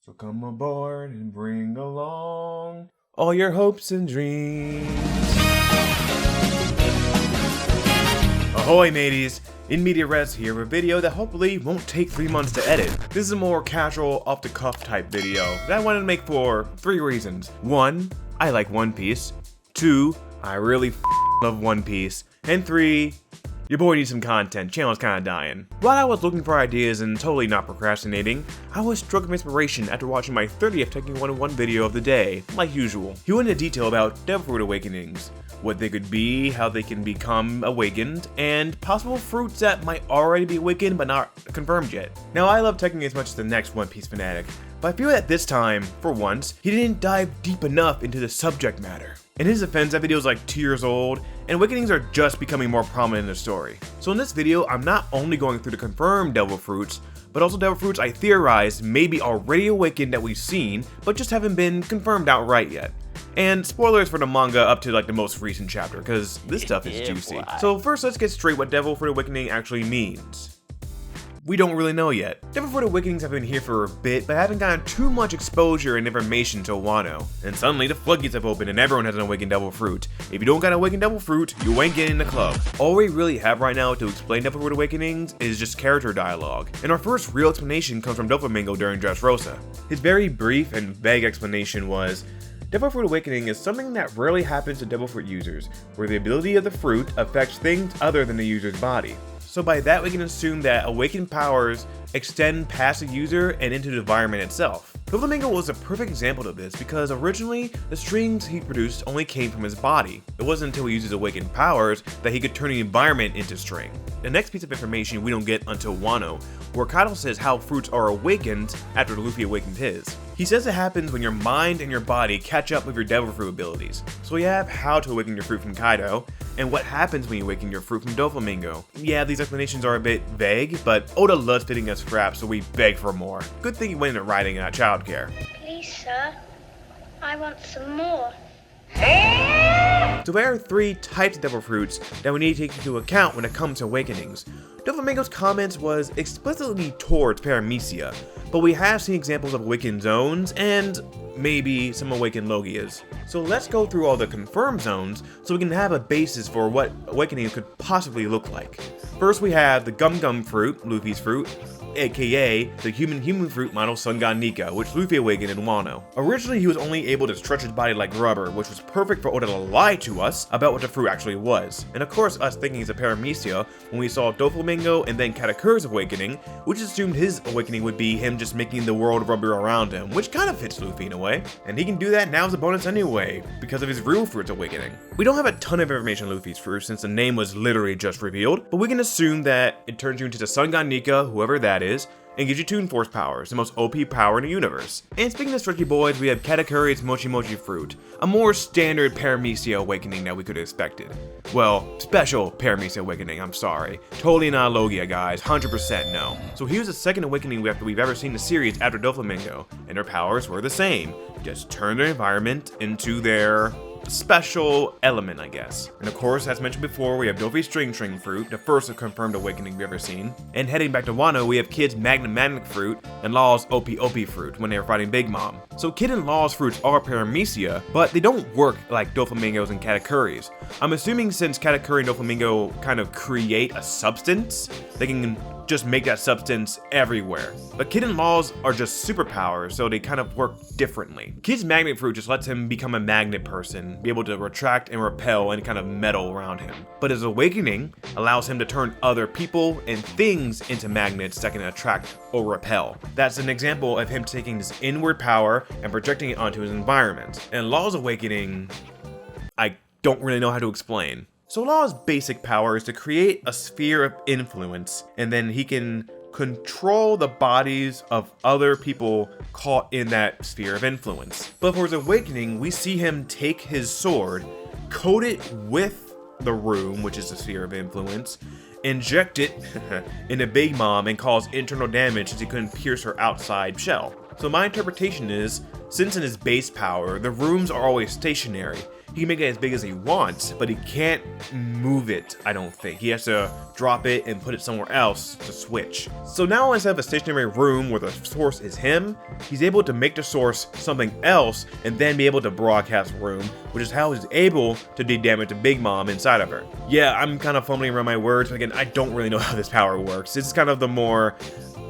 So come aboard and bring along all your hopes and dreams. Ahoy mateys! In media res here with a video that hopefully won't take 3 months to edit. This is a more casual, off-the-cuff type video that I wanted to make for 3 reasons. 1, I like One Piece. 2, I really love One Piece. And 3, your boy needs some content, channel's kinda dying. While I was looking for ideas and totally not procrastinating, I was struck with inspiration after watching my 30th Tekken 101 video of the day, like usual. He went into detail about Devil Fruit Awakenings, what they could be, how they can become awakened, and possible fruits that might already be awakened but not confirmed yet. Now I love Tekken as much as the next One Piece fanatic, but I feel that this time, for once, he didn't dive deep enough into the subject matter. In his defense, that video is like 2 years old, and awakenings are just becoming more prominent in the story. So in this video, I'm not only going through the confirmed devil fruits, but also devil fruits I theorized may be already awakened that we've seen, but just haven't been confirmed outright yet. And spoilers for the manga up to like the most recent chapter, because this stuff is juicy. So first, let's get straight what Devil Fruit Awakening actually means. We don't really know yet. Devil Fruit Awakenings have been here for a bit, but haven't gotten too much exposure and information to Wano. And suddenly the floodgates have opened and everyone has an awakened Devil Fruit. If you don't got an awakened Devil Fruit, you ain't getting in the club. All we really have right now to explain Devil Fruit Awakenings is just character dialogue. And our first real explanation comes from Doflamingo during Dressrosa. His very brief and vague explanation was, Devil Fruit Awakening is something that rarely happens to Devil Fruit users, where the ability of the fruit affects things other than the user's body. So by that we can assume that awakened powers extend past the user and into the environment itself. Doflamingo was a perfect example of this because originally the strings he produced only came from his body. It wasn't until he used his awakened powers that he could turn the environment into string. The next piece of information we don't get until Wano, where Kaido says how fruits are awakened after Luffy awakened his. He says it happens when your mind and your body catch up with your Devil Fruit abilities. So we have how to awaken your fruit from Kaido, and what happens when you awaken your fruit from Doflamingo. Yeah, these explanations are a bit vague, but Oda loves fitting us scraps, so we beg for more. Good thing he went into writing and not childcare. Please, sir, I want some more. So there are 3 types of devil fruits that we need to take into account when it comes to awakenings. Doflamingo's comments was explicitly towards Paramecia, but we have seen examples of awakened zones and maybe some awakened Logias. So let's go through all the confirmed zones so we can have a basis for what awakening could possibly look like. First we have the Gum Gum fruit, Luffy's fruit, aka the human fruit model Sun God Nika, which Luffy awakened in Wano. Originally he was only able to stretch his body like rubber, which was perfect for Oda to lie to us about what the fruit actually was. And of course us thinking it's a Paramecia when we saw Doflamingo and then Katakuri's awakening, which assumed his awakening would be him just making the world rubber around him, which kind of fits Luffy in a way. And he can do that now as a bonus anyway, because of his real fruit's awakening. We don't have a ton of information on Luffy's fruit since the name was literally just revealed, but we can assume that it turns you into the Sun God Nika, whoever that is, and gives you Toon Force powers, the most OP power in the universe. And speaking of stretchy boys, we have Katakuri's Mochi Mochi fruit, a more standard Paramecia awakening that we could have expected. Well, special Paramecia awakening, I'm sorry. Totally not Logia, guys, 100% no. So here's the second awakening we've ever seen in the series after Doflamingo, and their powers were the same. Just turn their environment into their special element, I guess. And of course, as mentioned before, we have Dofi's String fruit, the first confirmed awakening we've ever seen. And heading back to Wano, we have Kid's Magnetic fruit and Law's OP fruit when they were fighting Big Mom. So Kid and Law's fruits are Paramecia, but they don't work like Doflamingo's and Katakuri's. I'm assuming since Katakuri and Doflamingo kind of create a substance, they can just make that substance everywhere. But Kid and Law's are just superpowers, so they kind of work differently. Kid's magnet fruit just lets him become a magnet person, be able to retract and repel any kind of metal around him. But his awakening allows him to turn other people and things into magnets that can attract or repel. That's an example of him taking his inward power and projecting it onto his environment. And Law's awakening, I don't really know how to explain. So Law's basic power is to create a sphere of influence, and then he can control the bodies of other people caught in that sphere of influence. But for his awakening, we see him take his sword, coat it with the room, which is the sphere of influence, inject it into Big Mom and cause internal damage since he couldn't pierce her outside shell. So my interpretation is, since in his base power, the rooms are always stationary, he can make it as big as he wants, but he can't move it, I don't think. He has to drop it and put it somewhere else to switch. So now instead of a stationary room where the source is him, he's able to make the source something else and then be able to broadcast room, which is how he's able to de-damage the Big Mom inside of her. Yeah, I'm kind of fumbling around my words, but again, I don't really know how this power works. This is kind of the more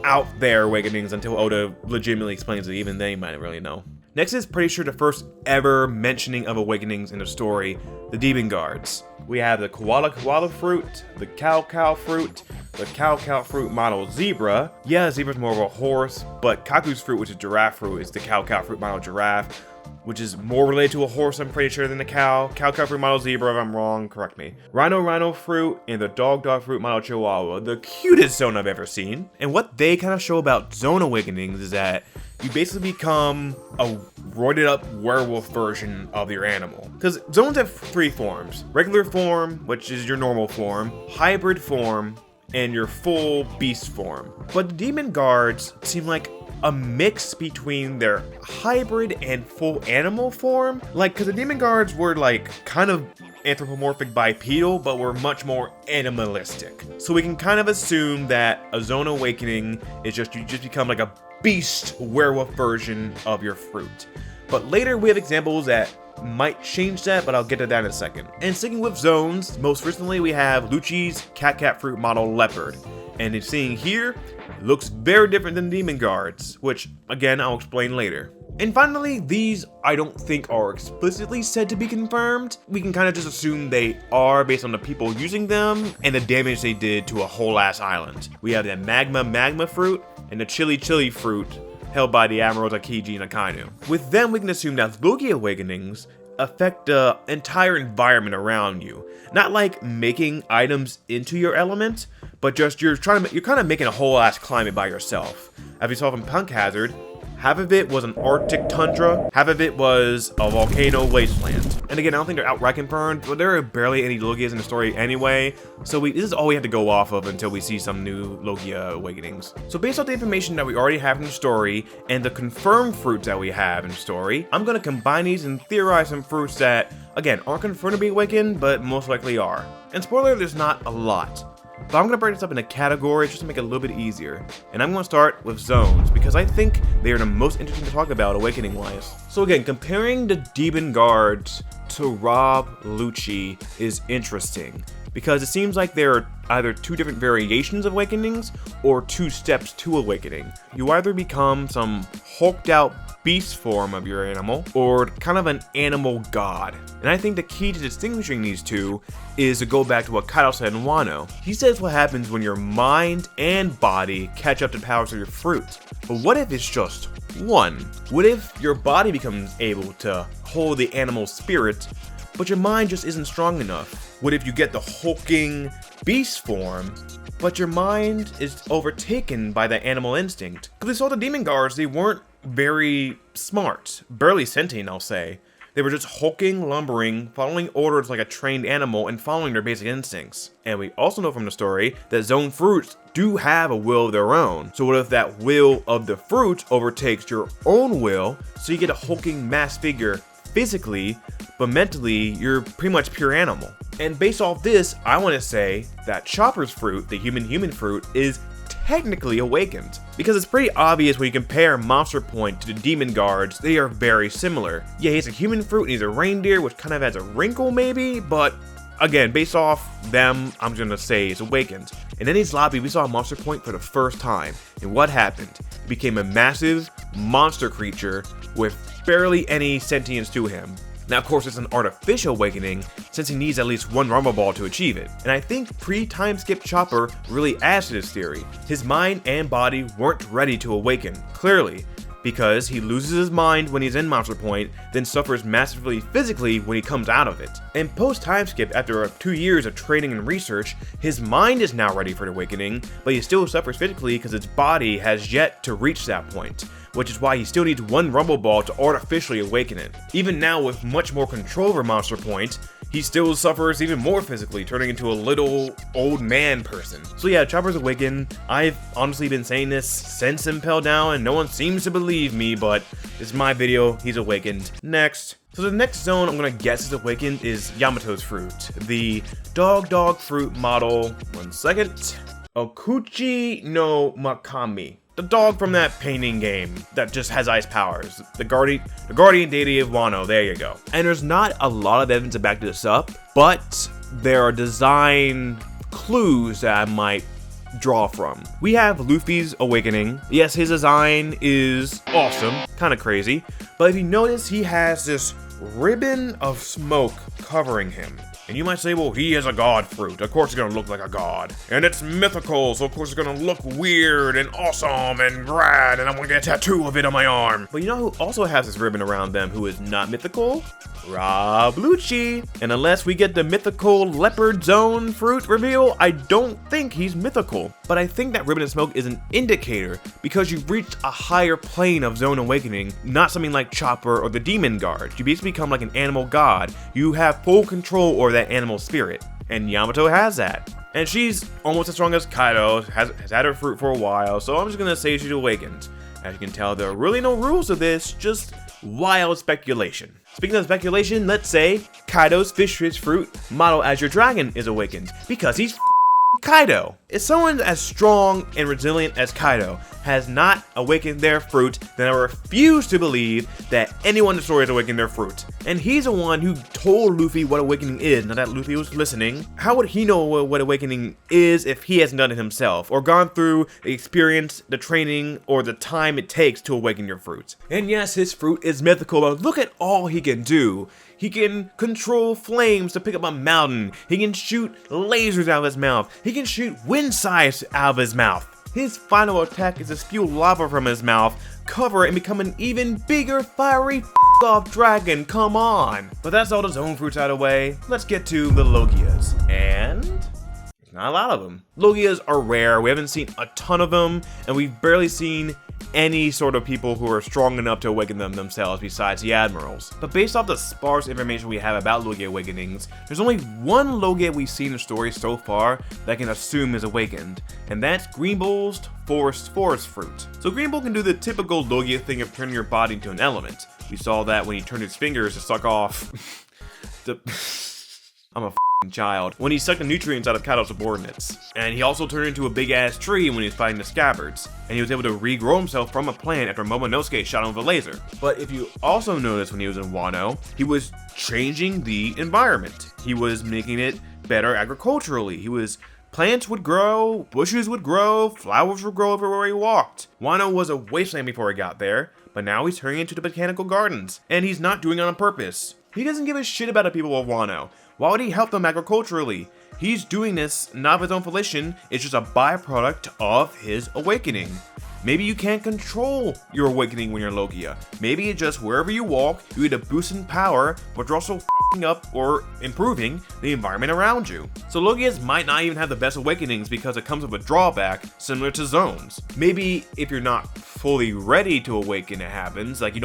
out there awakenings until Oda legitimately explains it. Even they might really know. Next is pretty sure the first ever mentioning of awakenings in the story, the Demon Guards. We have the Koala fruit, the Cow fruit, the Cow fruit model Zebra. Yeah, Zebra's more of a horse, but Kaku's fruit, which is giraffe fruit, is the Cow fruit model Giraffe, which is more related to a horse, I'm pretty sure, than the cow. Cow fruit model Zebra, if I'm wrong, correct me. Rhino fruit, and the Dog fruit model Chihuahua, the cutest Zoan I've ever seen. And what they kind of show about Zoan awakenings is that you basically become a roided up werewolf version of your animal. Because Zoans have three forms: regular form, which is your normal form, hybrid form, and your full beast form. But the Demon Guards seem like a mix between their hybrid and full animal form. Like, because the Demon Guards were like kind of anthropomorphic bipedal, but were much more animalistic. So we can kind of assume that a Zoan awakening is just, you just become like a beast werewolf version of your fruit. But later we have examples that might change that, but I'll get to that in a second. And sticking with zones, most recently we have Lucci's cat fruit model Leopard. And it's seeing here, it looks very different than Demon Guards, which again I'll explain later. And finally, these I don't think are explicitly said to be confirmed. We can kind of just assume they are based on the people using them and the damage they did to a whole ass island. We have the magma fruit and the chili fruit held by the Admirals Akiji and Akainu. With them, we can assume that Logia awakenings affect the entire environment around you. Not like making items into your element, but just you're kind of making a whole ass climate by yourself. As we saw from Punk Hazard, half of it was an Arctic tundra, half of it was a volcano wasteland. And again, I don't think they're outright confirmed, but there are barely any Logias in the story anyway, so this is all we have to go off of until we see some new Logia awakenings. So based off the information that we already have in the story, and the confirmed fruits that we have in the story, I'm going to combine these and theorize some fruits that, again, aren't confirmed to be awakened, but most likely are. And spoiler, there's not a lot. But I'm going to break this up into categories just to make it a little bit easier. And I'm going to start with zones, because I think they are the most interesting to talk about awakening-wise. So again, comparing the Demon Guards to Rob Lucci is interesting, because it seems like there are either two different variations of awakenings, or two steps to awakening. You either become some hulked out beast form of your animal, or kind of an animal god. And I think the key to distinguishing these two is to go back to what Kaido said in Wano. He says what happens when your mind and body catch up to the powers of your fruit. But what if it's just one? What if your body becomes able to hold the animal spirit, but your mind just isn't strong enough? What if you get the hulking beast form, but your mind is overtaken by the animal instinct? Because we saw the Demon Guards, they weren't very smart, barely sentient, I'll say. They were just hulking, lumbering, following orders like a trained animal, and following their basic instincts. And we also know from the story that Zoan fruits do have a will of their own. So what if that will of the fruit overtakes your own will, so you get a hulking mass figure physically, but mentally you're pretty much pure animal. And based off this, I want to say that Chopper's fruit, the human fruit, is technically awakened, because it's pretty obvious when you compare Monster Point to the Demon Guards, they are very similar. Yeah, he's a human fruit and he's a reindeer, which kind of has a wrinkle maybe, but again, based off them, I'm gonna say it's awakened. And in his lobby, we saw Monster Point for the first time, and what happened? He became a massive monster creature with barely any sentience to him. Now, of course, it's an artificial awakening, since he needs at least one Rumble Ball to achieve it. And I think pre-time skip Chopper really adds to this theory. His mind and body weren't ready to awaken, clearly, because he loses his mind when he's in Monster Point, then suffers massively physically when he comes out of it. And post-time skip, after 2 years of training and research, his mind is now ready for the awakening, but he still suffers physically because his body has yet to reach that point, which is why he still needs one Rumble Ball to artificially awaken it. Even now, with much more control over Monster Point, he still suffers even more physically, turning into a little old man person. So yeah, Chopper's awakened. I've honestly been saying this since Impel Down, and no one seems to believe me, but it's my video. He's awakened. Next. So the next Zoan I'm gonna guess is awakened is Yamato's fruit, the dog fruit model. 1 second. Okuchi no Makami. The dog from that painting game that just has ice powers. The guardian deity of Wano, there you go. And there's not a lot of evidence to back this up, but there are design clues that I might draw from. We have Luffy's awakening. Yes, his design is awesome, kind of crazy, but if you notice, he has this ribbon of smoke covering him. And you might say, well, he is a god fruit. Of course it's gonna look like a god. And it's mythical, so of course it's gonna look weird and awesome and rad, and I'm gonna get a tattoo of it on my arm. But you know who also has this ribbon around them who is not mythical? Rob Lucci. And unless we get the mythical leopard Zoan fruit reveal, I don't think he's mythical. But I think that ribbon of smoke is an indicator because you've reached a higher plane of Zoan awakening, not something like Chopper or the demon guard. You basically become like an animal god. You have full control over that animal spirit. And Yamato has that. And she's almost as strong as Kaido, has had her fruit for a while, so I'm just gonna say she's awakened. As you can tell, there are really no rules to this, just wild speculation. Speaking of speculation, let's say Kaido's fish fruit model as your dragon is awakened, because he's Kaido. If someone as strong and resilient as Kaido has not awakened their fruit, then I refuse to believe that anyone in the story has awakened their fruit. And he's the one who told Luffy what awakening is, not that Luffy was listening. How would he know what awakening is if he hasn't done it himself, or gone through the experience, the training, or the time it takes to awaken your fruit? And yes, his fruit is mythical, but look at all he can do. He can control flames to pick up a mountain. He can shoot lasers out of his mouth. He can shoot wind sighs out of his mouth. His final attack is to spew lava from his mouth, cover it, and become an even bigger fiery off dragon. Come on. But that's all the Zoan fruits out of the way. Let's get to the Logias. And there's not a lot of them. Logias are rare. We haven't seen a ton of them, and we've barely seen any sort of people who are strong enough to awaken them themselves besides the admirals. But based off the sparse information we have about Logia awakenings, there's only one Logia we've seen in the story so far that I can assume is awakened, and that's Green Bull's forest fruit. So Green Bull can do the typical Logia thing of turning your body into an element. We saw that when he turned his fingers to suck off the I'm a child. When he sucked the nutrients out of Kaido's subordinates. And he also turned into a big ass tree when he was fighting the scabbards. And he was able to regrow himself from a plant after Momonosuke shot him with a laser. But if you also notice when he was in Wano, he was changing the environment. He was making it better agriculturally. Plants would grow, bushes would grow, flowers would grow everywhere he walked. Wano was a wasteland before he got there, but now he's turning into the botanical gardens. And he's not doing it on purpose. He doesn't give a shit about the people of Wano. Why would he help them agriculturally? He's doing this not of his own volition, it's just a byproduct of his awakening. Maybe you can't control your awakening when you're Logia. Maybe it's just wherever you walk, you get a boost in power, but you're also f***ing up or improving the environment around you. So Logias might not even have the best awakenings because it comes with a drawback similar to Zoans. Maybe if you're not fully ready to awaken, it happens, like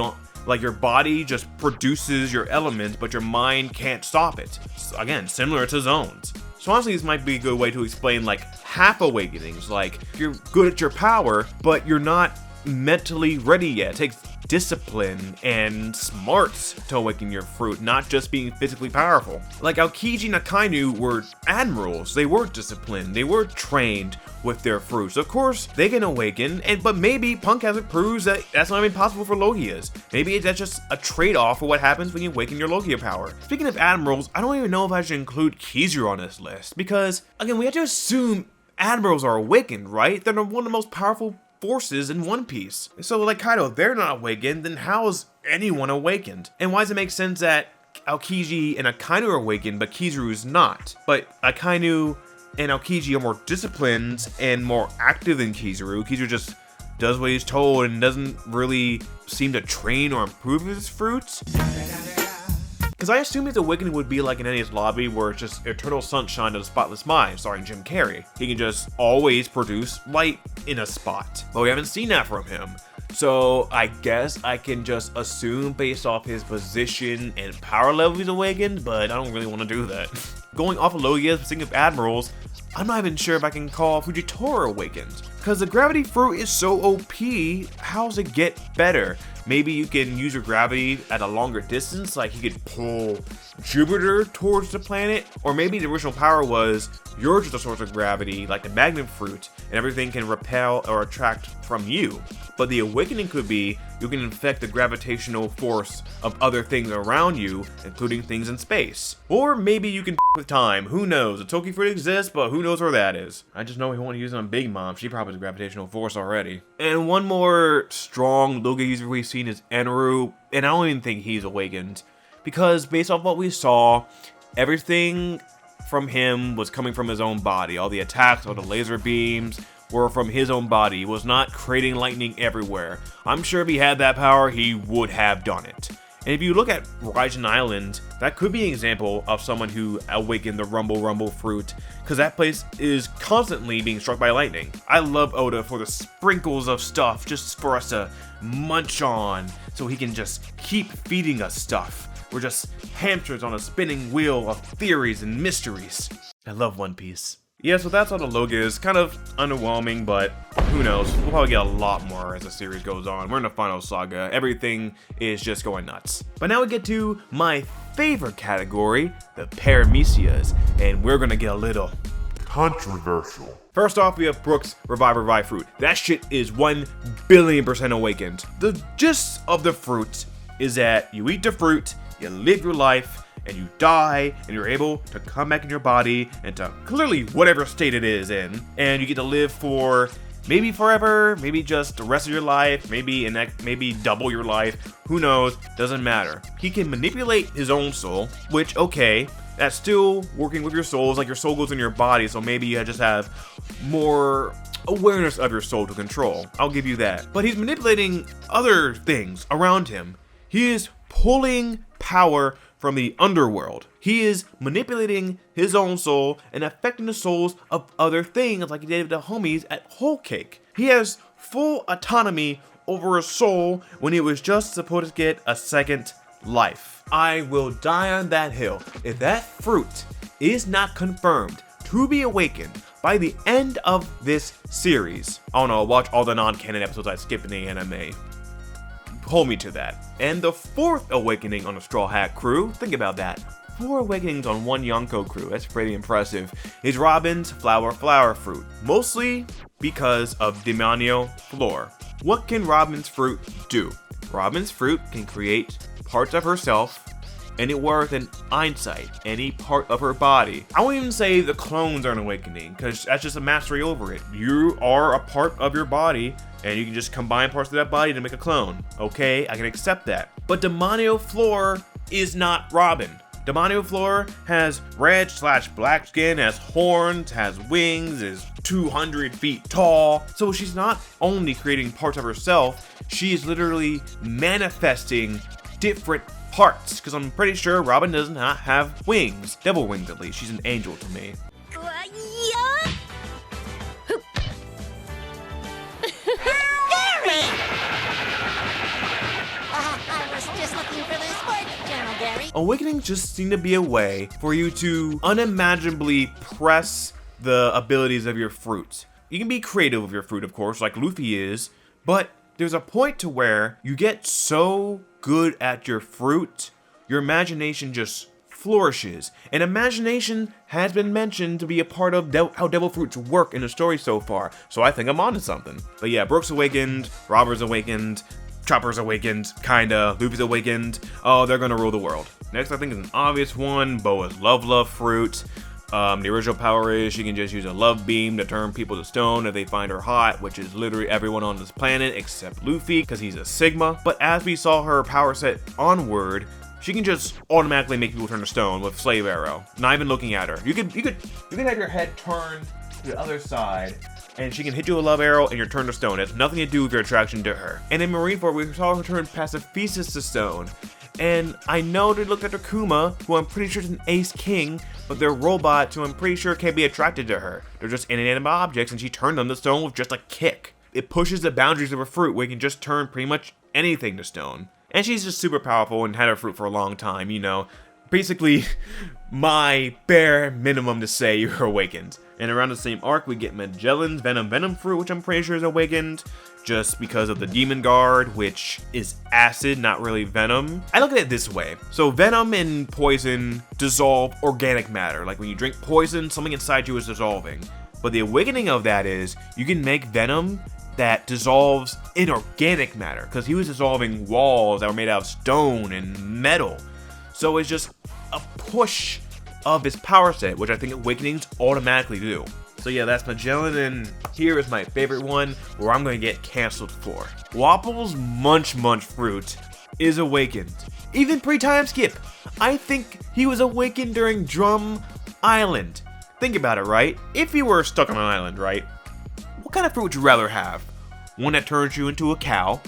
your body just produces your element, but your mind can't stop it. Again, similar to Zoans. So honestly, this might be a good way to explain like half awakenings. Like you're good at your power, but you're not mentally ready yet. It takes discipline and smarts to awaken your fruit, not just being physically powerful. Like Aokiji and Akainu were admirals. They were disciplined. They were trained with their fruits. Of course, they can awaken, but maybe Punk Hazard proves that that's not even possible for Logias. Maybe that's just a trade-off for what happens when you awaken your Logia power. Speaking of admirals, I don't even know if I should include Kizaru on this list, because, again, we have to assume admirals are awakened, right? They're one of the most powerful forces in One Piece. So like Kaido, they're not awakened, then how is anyone awakened? And why does it make sense that Aokiji and Akainu are awakened, but Kizaru is not? But Akainu and Aokiji are more disciplined and more active than Kizaru. Kizaru just does what he's told and doesn't really seem to train or improve his fruits. Because I assume his awakening would be like in Enies Lobby, where it's just eternal sunshine of the spotless mind, starring Jim Carrey. He can just always produce light in a spot. But we haven't seen that from him. So I guess I can just assume based off his position and power level he's awakened, but I don't really want to do that. Going off of Logia, speaking of admirals, I'm not even sure if I can call Fujitora awakened. Because the gravity fruit is so OP, how's it get better? Maybe you can use your gravity at a longer distance, like you could pull Jupiter towards the planet, or maybe the original power was you're just a source of gravity, like the magnet fruit, and everything can repel or attract from you. But the awakening could be you can affect the gravitational force of other things around you, including things in space. Or maybe you can with time, who knows? The Toki fruit exists, but who knows where that is? I just know we want to use it on Big Mom, she probably has gravitational force already. And one more strong Logia user we've seen is Enru, and I don't even think he's awakened. Because based off what we saw, everything from him was coming from his own body. All the attacks, all the laser beams were from his own body. He was not creating lightning everywhere. I'm sure if he had that power, he would have done it. And if you look at Raijin Island, that could be an example of someone who awakened the Rumble fruit, because that place is constantly being struck by lightning. I love Oda for the sprinkles of stuff just for us to munch on, so he can just keep feeding us stuff. We're just hamsters on a spinning wheel of theories and mysteries. I love One Piece. Yeah, so that's all the Logia is. Kind of underwhelming, but who knows? We'll probably get a lot more as the series goes on. We're in the final saga. Everything is just going nuts. But now we get to my favorite category, the Paramecias, and we're gonna get a little controversial. First off, we have Brook's Revive Fruit. That shit is 1,000,000,000% awakened. The gist of the fruit is that you eat the fruit, you live your life, and you die, and you're able to come back in your body into clearly whatever state it is in, and you get to live for maybe forever, maybe just the rest of your life, maybe double your life, who knows, doesn't matter. He can manipulate his own soul, which, okay, that's still working with your souls, like your soul goes in your body, so maybe you just have more awareness of your soul to control. I'll give you that. But he's manipulating other things around him. He is pulling power from the underworld. He is manipulating his own soul and affecting the souls of other things like he did with the homies at Whole Cake. He has full autonomy over a soul when it was just supposed to get a second life. I will die on that hill if that fruit is not confirmed to be awakened by the end of this series. I don't know, watch all the non-canon episodes I skipped in the anime. Hold me to that. And the fourth awakening on the Straw Hat crew, think about that. 4 awakenings on one Yonko crew, that's pretty impressive, is Robin's Flower Fruit. Mostly because of Demonio Floor. What can Robin's fruit do? Robin's fruit can create parts of herself anywhere within eyesight, any part of her body. I won't even say the clones are an awakening, because that's just a mastery over it. You are a part of your body, and you can just combine parts of that body to make a clone. Okay, I can accept that. But Demonio Floor is not Robin. Demonio Floor has red/black skin, has horns, has wings, is 200 feet tall. So she's not only creating parts of herself, she is literally manifesting different parts. Because I'm pretty sure Robin does not have wings. Devil wings at least. She's an angel to me. Awakenings just seem to be a way for you to unimaginably press the abilities of your fruit. You can be creative with your fruit, of course, like Luffy is, but there's a point to where you get so good at your fruit, your imagination just flourishes. And imagination has been mentioned to be a part of how devil fruits work in the story so far, so I think I'm onto something. But yeah, Brook's awakened, Robber's awakened, Chopper's awakened, kinda, Luffy's awakened. Oh, they're gonna rule the world. Next, I think is an obvious one, Boa's Love Fruit. The original power is she can just use a love beam to turn people to stone if they find her hot, which is literally everyone on this planet except Luffy, because he's a Sigma. But as we saw her power set onward, she can just automatically make people turn to stone with Slave Arrow, not even looking at her. You could have your head turned to the other side, and she can hit you with a love arrow and you're turned to stone. It has nothing to do with your attraction to her. And in Marineford, we saw her turn Pacifistus to stone. And I know they looked at Kuma, who I'm pretty sure is an Ace King, but they're robots who I'm pretty sure can't be attracted to her. They're just inanimate objects, and she turned them to stone with just a kick. it pushes the boundaries of a fruit where you can just turn pretty much anything to stone. And she's just super powerful and had her fruit for a long time, you know. Basically, my bare minimum to say you're awakened. And around the same arc, we get Magellan's Venom fruit, which I'm pretty sure is awakened, just because of the Demon Guard, which is acid, not really venom. I look at it this way. So venom and poison dissolve organic matter. Like when you drink poison, something inside you is dissolving. But the awakening of that is, you can make venom that dissolves inorganic matter, because he was dissolving walls that were made out of stone and metal. So it's just a push of his power set, which I think awakenings automatically do. So yeah, that's Magellan, and here is my favorite one, where I'm going to get canceled for. Wapple's Munch fruit is awakened. Even pre-time skip. I think he was awakened during Drum Island. Think about it, right? If you were stuck on an island, right? What kind of fruit would you rather have? One that turns you into a cow,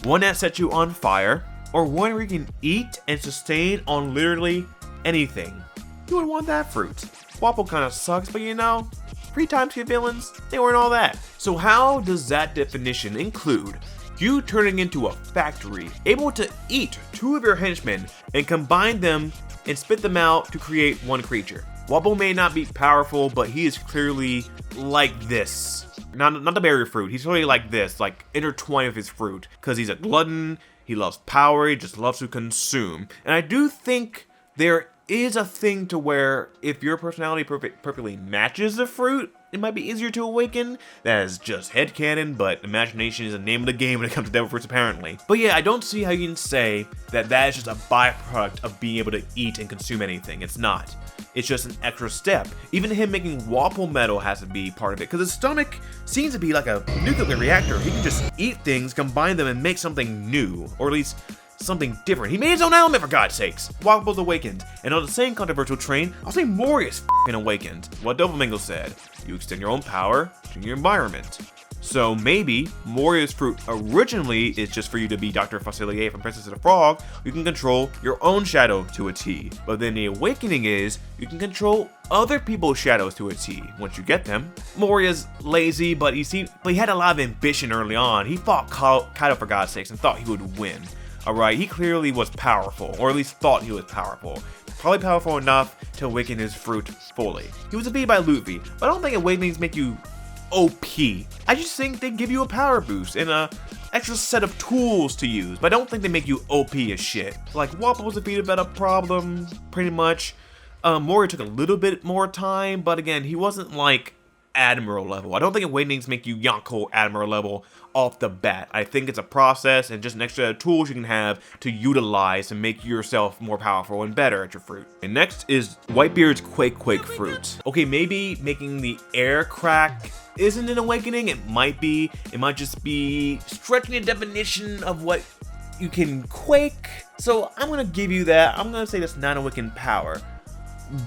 one that sets you on fire, or one where you can eat and sustain on literally anything? You would want that fruit. Wapple kind of sucks, but you know, pre-time skip villains, they weren't all that. So how does that definition include you turning into a factory, able to eat 2 of your henchmen and combine them and spit them out to create one creature? Wapple may not be powerful, but he is clearly like this. Not the berry fruit, he's clearly like this, like intertwined with his fruit, because he's a glutton, he loves power, he just loves to consume. And I do think there is a thing to where if your personality perfectly matches the fruit, it might be easier to awaken. That is just headcanon, but imagination is the name of the game when it comes to devil fruits apparently. But yeah, I don't see how you can say that that is just a byproduct of being able to eat and consume anything. It's not. It's just an extra step. Even him making Wapple metal has to be part of it, because his stomach seems to be like a nuclear reactor. He can just eat things, combine them, and make something new, or at least something different. He made his own element, for God's sakes. Wapple's awakened, and on the same controversial train, I'll say Moria's f***ing awakened. What Doflamingo said, you extend your own power to your environment. So maybe Moria's fruit originally is just for you to be Dr. Facilier from Princess of the Frog. You can control your own shadow to a T. But then the awakening is you can control other people's shadows to a T once you get them. Moria's lazy, but he had a lot of ambition early on. He fought Kaido, for God's sakes, and thought he would win. Alright, he clearly was powerful, or at least thought he was powerful. Probably powerful enough to awaken his fruit fully. He was defeated by Luffy, but I don't think awakenings make you OP. I just think they give you a power boost and a extra set of tools to use, but I don't think they make you OP as shit. Like, Wapple was defeated by a problem, pretty much. Moria took a little bit more time, but again, he wasn't like Admiral level. I don't think awakenings make you Yonko Admiral level off the bat. I think it's a process and just an extra set of tools you can have to utilize to make yourself more powerful and better at your fruit. And next is Whitebeard's Quake fruit. Okay, maybe making the air crack isn't an awakening. It might be. It might just be stretching the definition of what you can quake. So I'm gonna give you that. I'm gonna say that's not awakened power.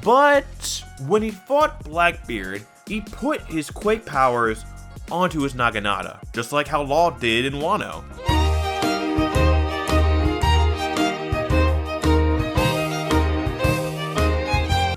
But when he fought Blackbeard, he put his quake powers onto his Naginata, just like how Law did in Wano.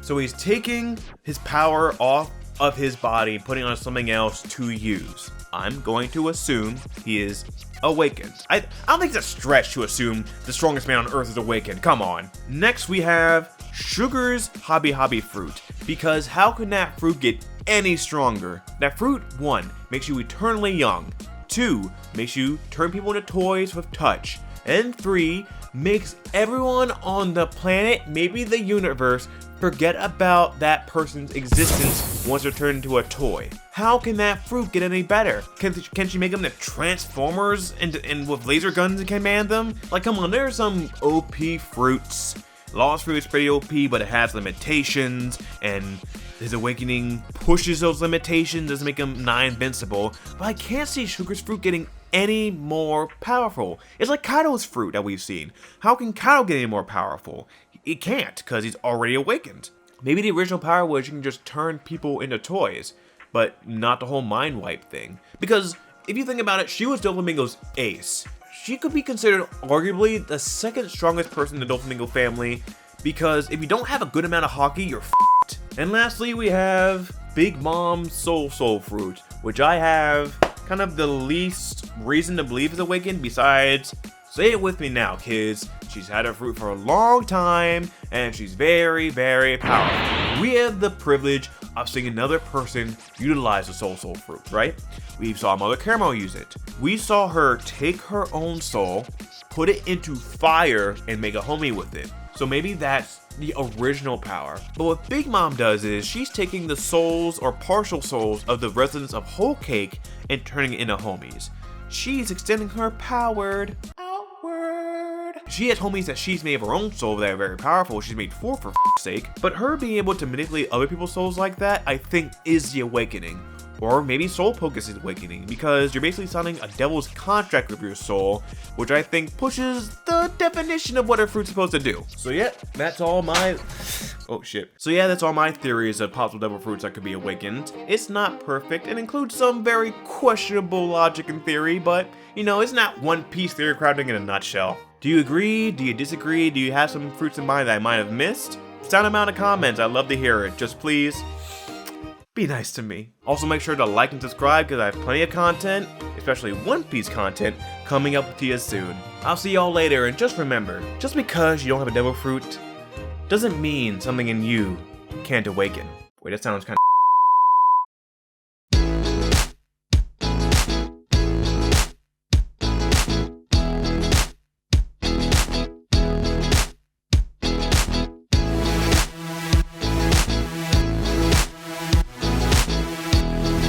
So he's taking his power off of his body and putting on something else to use. I'm going to assume he is awakened. I don't think it's a stretch to assume the strongest man on Earth is awakened. Come on. Next we have Sugar's Hobby fruit, because how can that fruit get any stronger? That fruit, 1, makes you eternally young. 2, makes you turn people into toys with touch. And 3, makes everyone on the planet, maybe the universe, forget about that person's existence once they're turned into a toy. How can that fruit get any better? Can she make them the Transformers and with laser guns and command them? Like, come on, there are some OP fruits. Law's fruit is pretty OP, but it has limitations, and his awakening pushes those limitations, doesn't make him nigh invincible. But I can't see Sugar's fruit getting any more powerful. It's like Kaido's fruit that we've seen. How can Kaido get any more powerful? He can't, because he's already awakened. Maybe the original power was you can just turn people into toys, but not the whole mind wipe thing. Because if you think about it, she was Doflamingo's ace. She could be considered arguably the second strongest person in the Doflamingo family, because if you don't have a good amount of hockey, you're f***ed. And lastly, we have Big Mom's Soul fruit, which I have kind of the least reason to believe is awakened besides, say it with me now, kids, she's had her fruit for a long time, and she's very, very powerful. We have the privilege of seeing another person utilize the soul fruit, right? We saw Mother Caramel use it. We saw her take her own soul, put it into fire, and make a homie with it. So maybe that's the original power. But what Big Mom does is she's taking the souls or partial souls of the residents of Whole Cake and turning it into homies. She's extending her powered outward. She has homies that she's made of her own soul that are very powerful. She's made four for f***'s sake. But her being able to manipulate other people's souls like that, I think is the awakening. Or maybe Soul Focus is awakening, because you're basically signing a devil's contract with your soul, which I think pushes the definition of what a fruit's supposed to do. So yeah, that's all my... Oh shit. So yeah, that's all my theories of possible devil fruits that could be awakened. It's not perfect, and includes some very questionable logic and theory, but, you know, it's not One Piece theory crafting in a nutshell. Do you agree? Do you disagree? Do you have some fruits in mind that I might have missed? Sound them out in the comments, I'd love to hear it. Just please... be nice to me. Also make sure to like and subscribe because I have plenty of content, especially One Piece content, coming up to you soon. I'll see y'all later, and just remember, just because you don't have a devil fruit, doesn't mean something in you can't awaken. Wait, that sounds kind of